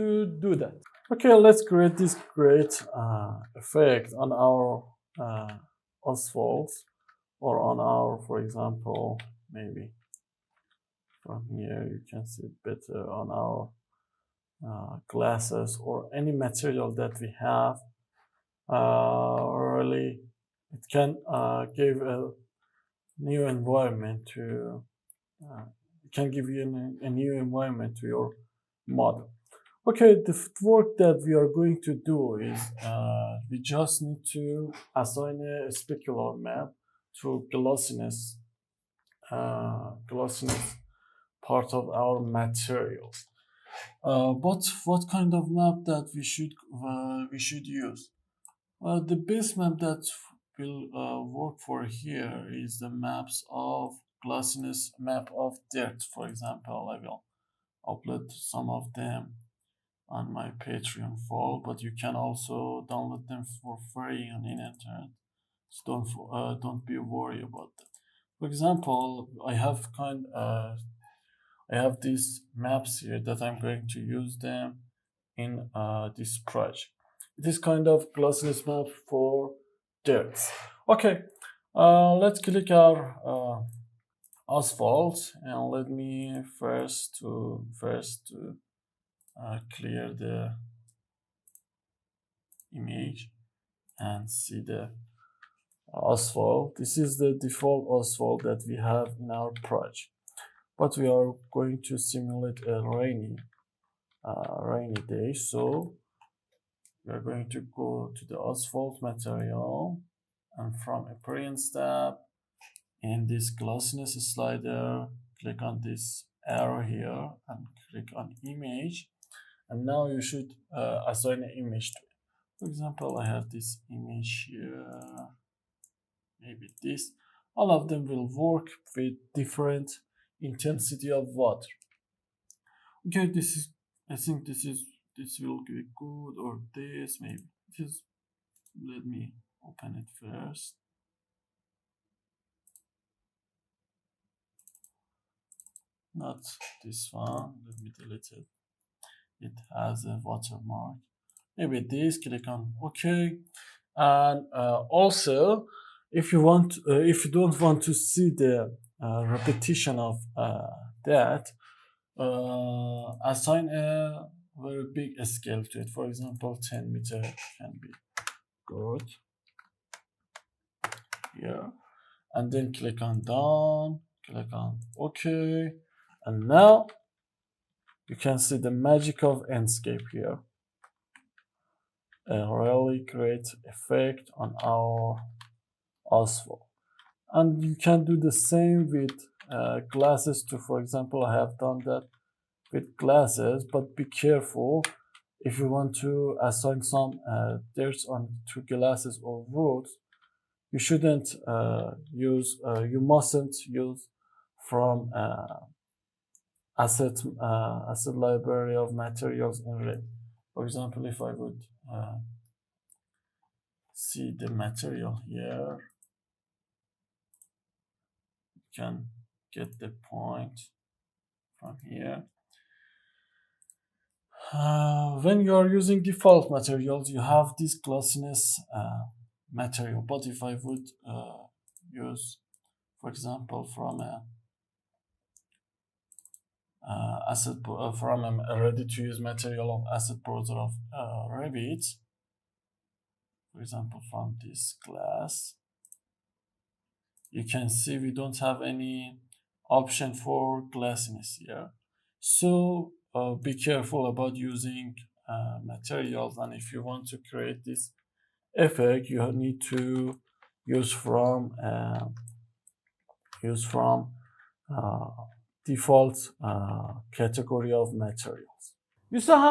to do that. Okay, let's create this great effect on our asphalt, or on our, for example, maybe from here you can see it better, on our glasses or any material that we have. Really, it can give a new environment to it can give you a new environment to your model. Okay, the work that we are going to do is we just need to assign a specular map to glossiness part of our materials. But what kind of map that we should use? The best map that will work for here is the maps of glossiness map of dirt. For example, I will upload some of them on my Patreon file, but you can also download them for free on the internet. So don't be worried about that. For example, I have these maps here that I'm going to use them in this project. It is kind of glossiness map for dirt. Okay, let's click our asphalt, and let me first clear the image and see the asphalt. This is the default asphalt that we have in our project, but we are going to simulate a rainy day, so we are going to go to the asphalt material, and from appearance tab, in this glossiness slider, click on this arrow here and click on image, and now you should assign an image to it. For example, I have this image here, maybe this. All of them will work with different intensity of water. Okay, I think this will be good, or this maybe. Let me open it first. Not this one, let me delete it. It has a watermark. Maybe this, click on OK. And also, if you don't want to see the repetition of that, assign a very big scale to it. For example, 10 meter can be good here, and then click on done, click on OK, and now you can see the magic of Enscape here. A really great effect on our asphalt. And you can do the same with glasses too. For example, I have done that with glasses, but be careful if you want to assign some dirt onto glasses or wood. You shouldn't you mustn't use from asset library of materials in Revit. For example, if I would see the material here, you can get the point from here. When you are using default materials, you have this glossiness material. But if I would use, for example, from a from a ready-to-use material of asset browser of Revit, for example, from this glass, you can see we don't have any option for glassiness here. So be careful about using materials, and if you want to create this effect, you need to use from default category of materials.